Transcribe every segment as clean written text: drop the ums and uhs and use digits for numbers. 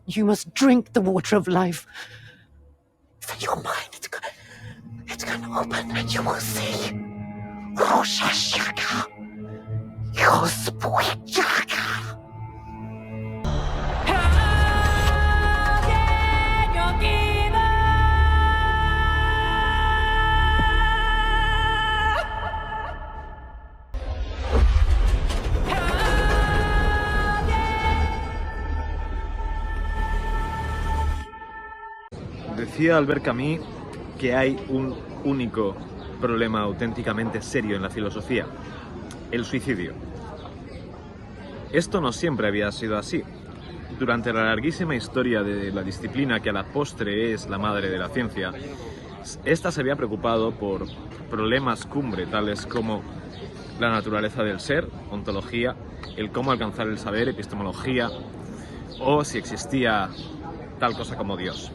You must drink the water of life. For your mind, it's gonna open and you will see. Roshashaka. Your Spoyaka. Decía Albert Camus que hay un único problema auténticamente serio en la filosofía: el suicidio. Esto no siempre había sido así. Durante la larguísima historia de la disciplina que a la postre es la madre de la ciencia, esta se había preocupado por problemas cumbre tales como la naturaleza del ser, ontología, el cómo alcanzar el saber, epistemología, o si existía tal cosa como Dios.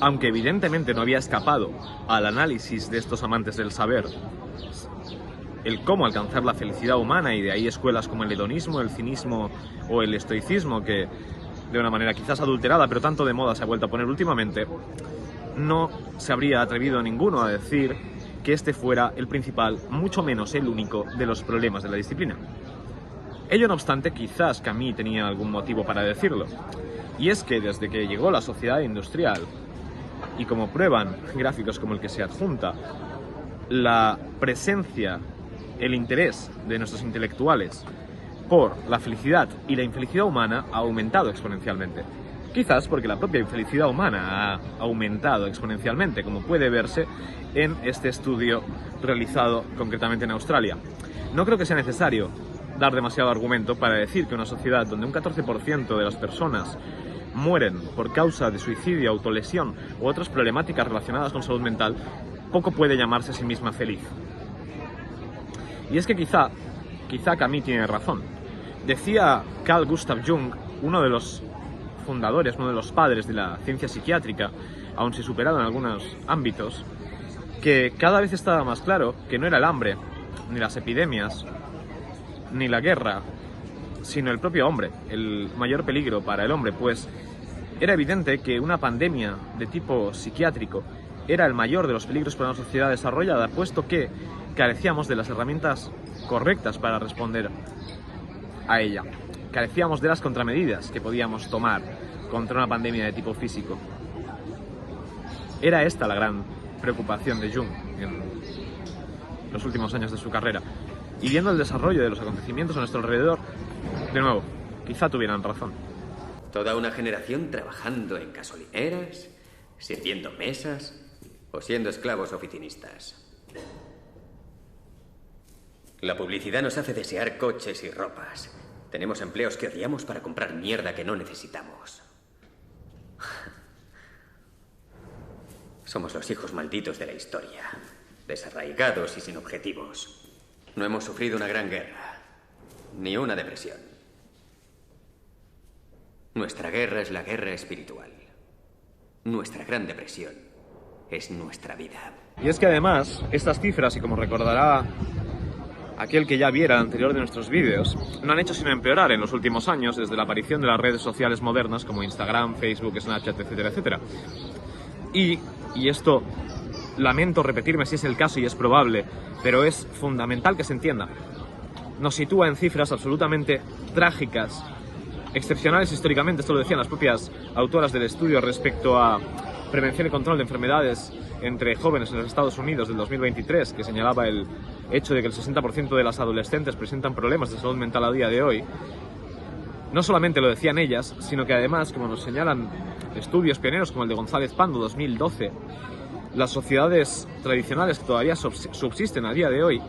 Aunque evidentemente no había escapado al análisis de estos amantes del saber el cómo alcanzar la felicidad humana, y de ahí escuelas como el hedonismo, el cinismo o el estoicismo, que de una manera quizás adulterada pero tanto de moda se ha vuelto a poner últimamente, no se habría atrevido ninguno a decir que este fuera el principal, mucho menos el único, de los problemas de la disciplina. Ello no obstante, quizás Camus tenía algún motivo para decirlo, y es que desde que llegó la sociedad industrial, y como prueban gráficos como el que se adjunta, la presencia, el interés de nuestros intelectuales por la felicidad y la infelicidad humana ha aumentado exponencialmente. Quizás porque la propia infelicidad humana ha aumentado exponencialmente, como puede verse en este estudio realizado concretamente en Australia. No creo que sea necesario dar demasiado argumento para decir que una sociedad donde un 14% de las personas mueren por causa de suicidio, autolesión u otras problemáticas relacionadas con salud mental, poco puede llamarse a sí misma feliz. Y es que quizá Camus tiene razón. Decía Carl Gustav Jung, uno de los fundadores, uno de los padres de la ciencia psiquiátrica, aun si superado en algunos ámbitos, que cada vez estaba más claro que no era el hambre, ni las epidemias, ni la guerra, sino el propio hombre, el mayor peligro para el hombre, pues era evidente que una pandemia de tipo psiquiátrico era el mayor de los peligros para una sociedad desarrollada, puesto que carecíamos de las herramientas correctas para responder a ella. Carecíamos de las contramedidas que podíamos tomar contra una pandemia de tipo físico. Era esta la gran preocupación de Jung en los últimos años de su carrera. Y viendo el desarrollo de los acontecimientos a nuestro alrededor, de nuevo, quizá tuvieran razón. Toda una generación trabajando en gasolineras, sirviendo mesas o siendo esclavos oficinistas. La publicidad nos hace desear coches y ropas. Tenemos empleos que odiamos para comprar mierda que no necesitamos. Somos los hijos malditos de la historia, desarraigados y sin objetivos. No hemos sufrido una gran guerra, ni una depresión. Nuestra guerra es la guerra espiritual. Nuestra gran depresión es nuestra vida. Y es que además, estas cifras, y como recordará aquel que ya viera el anterior de nuestros vídeos, no han hecho sino empeorar en los últimos años desde la aparición de las redes sociales modernas como Instagram, Facebook, Snapchat, etcétera, etcétera. Y esto, lamento repetirme si es el caso y es probable, pero es fundamental que se entienda. Nos sitúa en cifras absolutamente trágicas, excepcionales históricamente, esto lo decían las propias autoras del estudio respecto a prevención y control de enfermedades entre jóvenes en los Estados Unidos del 2023, que señalaba el hecho de que el 60% de las adolescentes presentan problemas de salud mental a día de hoy. No solamente lo decían ellas, sino que además, como nos señalan estudios pioneros como el de González Pando 2012, las sociedades tradicionales que todavía subsisten a día de hoy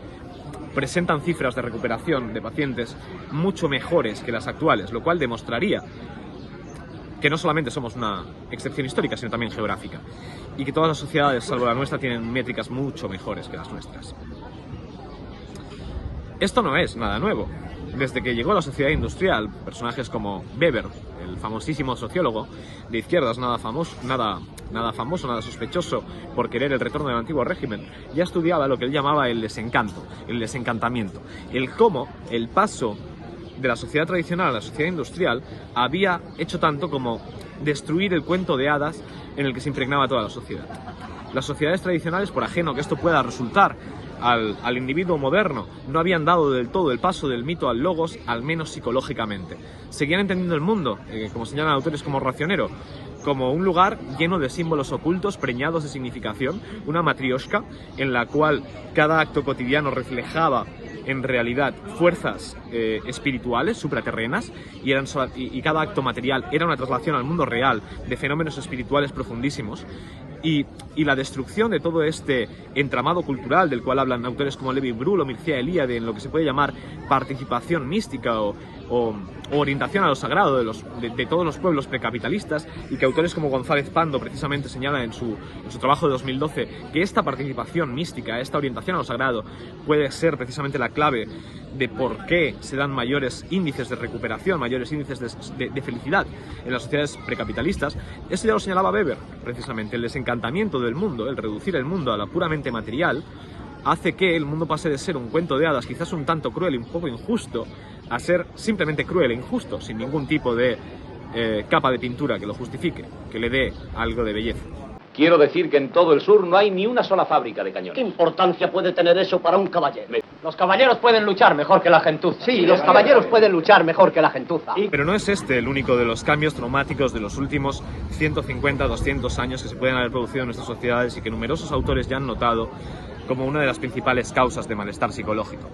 presentan cifras de recuperación de pacientes mucho mejores que las actuales, lo cual demostraría que no solamente somos una excepción histórica, sino también geográfica, y que todas las sociedades, salvo la nuestra, tienen métricas mucho mejores que las nuestras. Esto no es nada nuevo. Desde que llegó la sociedad industrial, personajes como Weber, el famosísimo sociólogo de izquierdas, nada famoso, nada sospechoso por querer el retorno del antiguo régimen, ya estudiaba lo que él llamaba el desencanto, el desencantamiento, el cómo el paso de la sociedad tradicional a la sociedad industrial había hecho tanto como destruir el cuento de hadas en el que se impregnaba toda la sociedad. Las sociedades tradicionales, por ajeno que esto pueda resultar al individuo moderno, no habían dado del todo el paso del mito al logos, al menos psicológicamente. Seguían entendiendo el mundo, como señalan autores como Racionero, como un lugar lleno de símbolos ocultos, preñados de significación, una matrioshka en la cual cada acto cotidiano reflejaba en realidad fuerzas espirituales, supraterrenas, y cada acto material era una traslación al mundo real de fenómenos espirituales profundísimos. Y la destrucción de todo este entramado cultural del cual hablan autores como Levi Brühl o Mircea Eliade en lo que se puede llamar participación mística o orientación a lo sagrado de todos los pueblos precapitalistas, y que autores como González Pando precisamente señalan en su trabajo de 2012 que esta participación mística, esta orientación a lo sagrado puede ser precisamente la clave de por qué se dan mayores índices de recuperación, mayores índices de felicidad en las sociedades precapitalistas. Eso ya lo señalaba Weber, precisamente, el desencantamiento del mundo, el reducir el mundo a la puramente material, hace que el mundo pase de ser un cuento de hadas, quizás un tanto cruel y un poco injusto, a ser simplemente cruel e injusto, sin ningún tipo de capa de pintura que lo justifique, que le dé algo de belleza. Quiero decir que en todo el sur no hay ni una sola fábrica de cañones. ¿Qué importancia puede tener eso para un caballero? Los caballeros pueden luchar mejor que la gentuza. Sí, los caballeros pueden luchar mejor que la gentuza. Pero no es este el único de los cambios traumáticos de los últimos 150, 200 años que se pueden haber producido en nuestras sociedades y que numerosos autores ya han notado como una de las principales causas de malestar psicológico.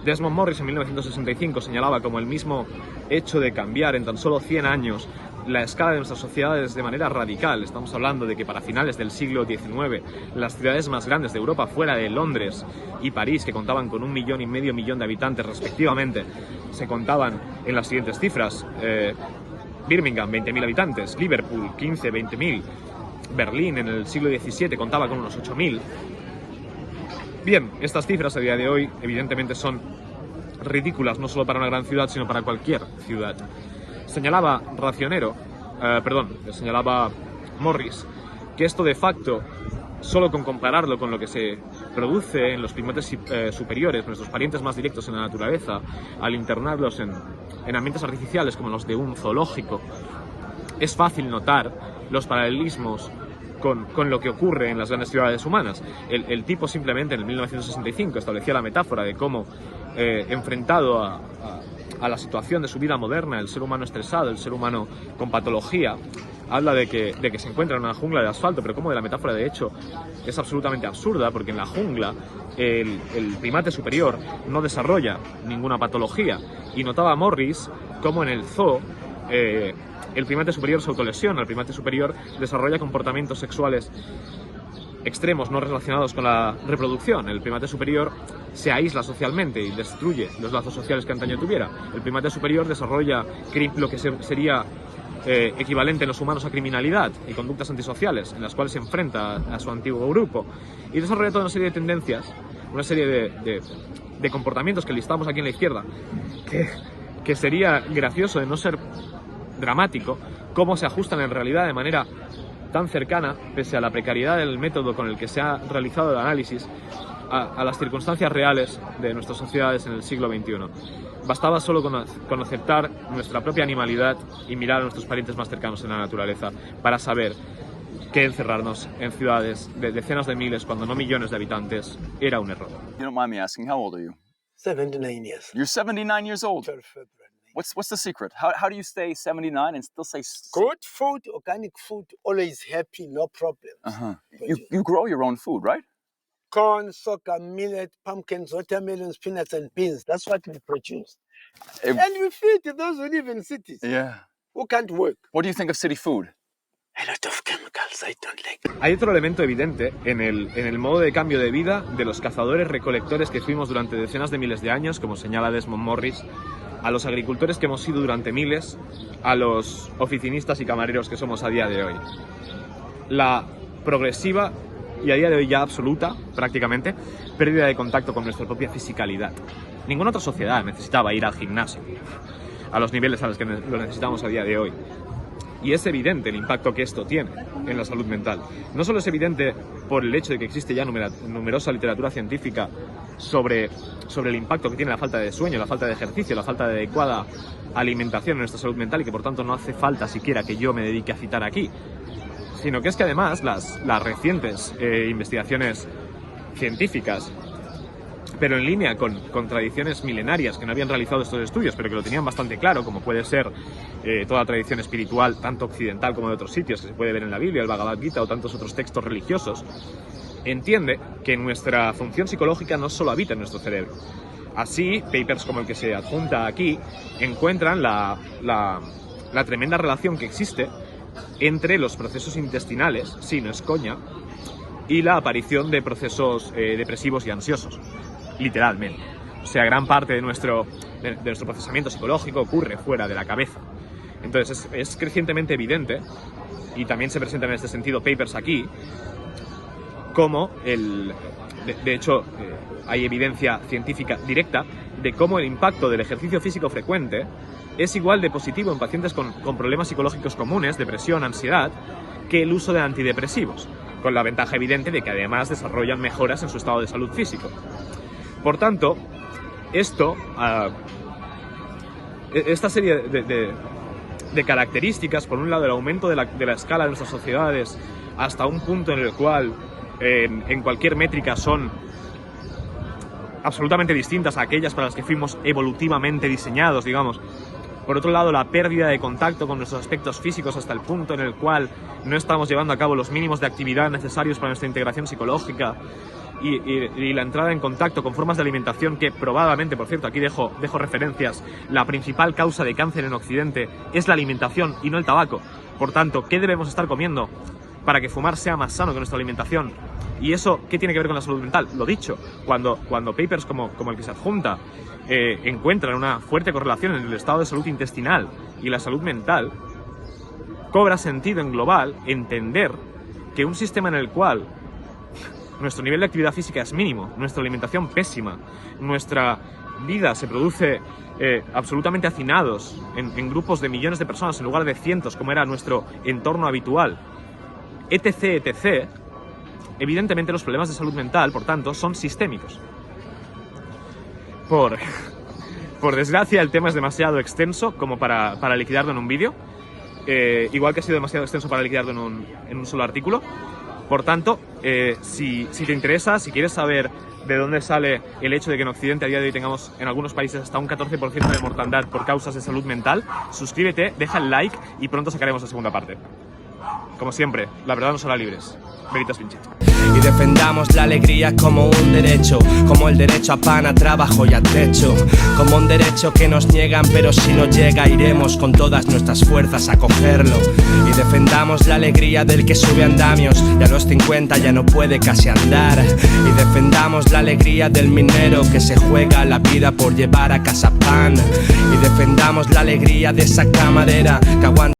Desmond Morris en 1965 señalaba como el mismo hecho de cambiar en tan solo 100 años la escala de nuestras sociedades de manera radical. Estamos hablando de que para finales del siglo XIX las ciudades más grandes de Europa, fuera de Londres y París, que contaban con 1,5 millones de habitantes respectivamente, se contaban en las siguientes cifras: Birmingham, 20.000 habitantes; Liverpool, 15, 20.000; Berlín en el siglo XVII contaba con unos 8.000. Bien, estas cifras a día de hoy evidentemente son ridículas, no solo para una gran ciudad, sino para cualquier ciudad. Señalaba Morris que esto de facto, solo con compararlo con lo que se produce en los primates superiores, nuestros parientes más directos en la naturaleza, al internarlos en ambientes artificiales como los de un zoológico, es fácil notar los paralelismos con lo que ocurre en las grandes ciudades humanas. El tipo simplemente en el 1965 establecía la metáfora de cómo, enfrentado a la situación de su vida moderna, el ser humano estresado, el ser humano con patología, habla de que se encuentra en una jungla de asfalto, pero como de la metáfora de hecho es absolutamente absurda, porque en la jungla el primate superior no desarrolla ninguna patología, y notaba Morris cómo en el zoo el primate superior se autolesiona, el primate superior desarrolla comportamientos sexuales extremos no relacionados con la reproducción. El primate superior se aísla socialmente y destruye los lazos sociales que antaño tuviera. El primate superior desarrolla lo que sería equivalente en los humanos a criminalidad y conductas antisociales, en las cuales se enfrenta a su antiguo grupo, y desarrolla toda una serie de tendencias, una serie de comportamientos que listamos aquí en la izquierda, que sería gracioso de no ser dramático, cómo se ajustan en realidad de manera tan cercana, pese a la precariedad del método con el que se ha realizado el análisis, a las circunstancias reales de nuestras sociedades en el siglo XXI. Bastaba solo con aceptar nuestra propia animalidad y mirar a nuestros parientes más cercanos en la naturaleza para saber que encerrarnos en ciudades de decenas de miles, cuando no millones de habitantes, era un error. You don't mind me asking, how old are you? 79 years. You're 79 years old. 12 February. What's the secret? How do you stay 79 and still say... Good food, organic food, always happy, no problems. Uh-huh. You grow your own food, right? Corn, sorghum, millet, pumpkins, watermelons, peanuts, and beans. That's what we produce. Eh, And we feed those who live in cities Yeah. who can't work. What do you think of city food? A lot of chemicals, I don't like. Hay otro elemento evidente en el modo de cambio de vida de los cazadores-recolectores que fuimos durante decenas de miles de años, como señala Desmond Morris, a los agricultores que hemos sido durante miles, a los oficinistas y camareros que somos a día de hoy. La progresiva y a día de hoy ya absoluta, prácticamente, pérdida de contacto con nuestra propia fisicalidad. Ninguna otra sociedad necesitaba ir al gimnasio a los niveles a los que lo necesitamos a día de hoy. Y es evidente el impacto que esto tiene en la salud mental. No solo es evidente por el hecho de que existe ya numerosa literatura científica sobre el impacto que tiene la falta de sueño, la falta de ejercicio, la falta de adecuada alimentación en nuestra salud mental, y que por tanto no hace falta siquiera que yo me dedique a citar aquí, sino que es que además las recientes investigaciones científicas, pero en línea con tradiciones milenarias que no habían realizado estos estudios, pero que lo tenían bastante claro, como puede ser toda tradición espiritual, tanto occidental como de otros sitios, que se puede ver en la Biblia, el Bhagavad Gita o tantos otros textos religiosos, entiende que nuestra función psicológica no solo habita en nuestro cerebro. Así, papers como el que se adjunta aquí encuentran la tremenda relación que existe entre los procesos intestinales, sí, no es coña, y la aparición de procesos depresivos y ansiosos, literalmente. O sea, gran parte de nuestro procesamiento psicológico ocurre fuera de la cabeza. Entonces es crecientemente evidente, y también se presentan en este sentido papers aquí, como de hecho hay evidencia científica directa de cómo el impacto del ejercicio físico frecuente es igual de positivo en pacientes con problemas psicológicos comunes, depresión, ansiedad, que el uso de antidepresivos, con la ventaja evidente de que además desarrollan mejoras en su estado de salud físico. Por tanto, esta serie de características, por un lado el aumento de la escala de nuestras sociedades hasta un punto en el cual en cualquier métrica son absolutamente distintas a aquellas para las que fuimos evolutivamente diseñados, digamos. Por otro lado, la pérdida de contacto con nuestros aspectos físicos hasta el punto en el cual no estamos llevando a cabo los mínimos de actividad necesarios para nuestra integración psicológica, y la entrada en contacto con formas de alimentación que probablemente, por cierto, aquí dejo referencias, la principal causa de cáncer en Occidente es la alimentación y no el tabaco. Por tanto, ¿qué debemos estar comiendo para que fumar sea más sano que nuestra alimentación? ¿Y eso qué tiene que ver con la salud mental? Lo dicho, cuando papers como el que se adjunta encuentran una fuerte correlación en el estado de salud intestinal y la salud mental, cobra sentido en global entender que un sistema en el cual nuestro nivel de actividad física es mínimo, nuestra alimentación pésima, nuestra vida se produce absolutamente hacinados en grupos de millones de personas en lugar de cientos, como era nuestro entorno habitual, etc., evidentemente los problemas de salud mental, por tanto, son sistémicos. Por desgracia, el tema es demasiado extenso como para liquidarlo en un vídeo, igual que ha sido demasiado extenso para liquidarlo en un solo artículo. Por tanto, si te interesa, si quieres saber de dónde sale el hecho de que en Occidente a día de hoy tengamos en algunos países hasta un 14% de mortandad por causas de salud mental, suscríbete, deja el like y pronto sacaremos la segunda parte. Como siempre, la verdad nos hará libres. Veritas Vinci. Y defendamos la alegría como un derecho, como el derecho a pan, a trabajo y a techo, como un derecho que nos niegan, pero si no llega iremos con todas nuestras fuerzas a cogerlo. Y defendamos la alegría del que sube andamios y a los 50 ya no puede casi andar. Y defendamos la alegría del minero que se juega la vida por llevar a casa pan. Y defendamos la alegría de esa camarera que aguanta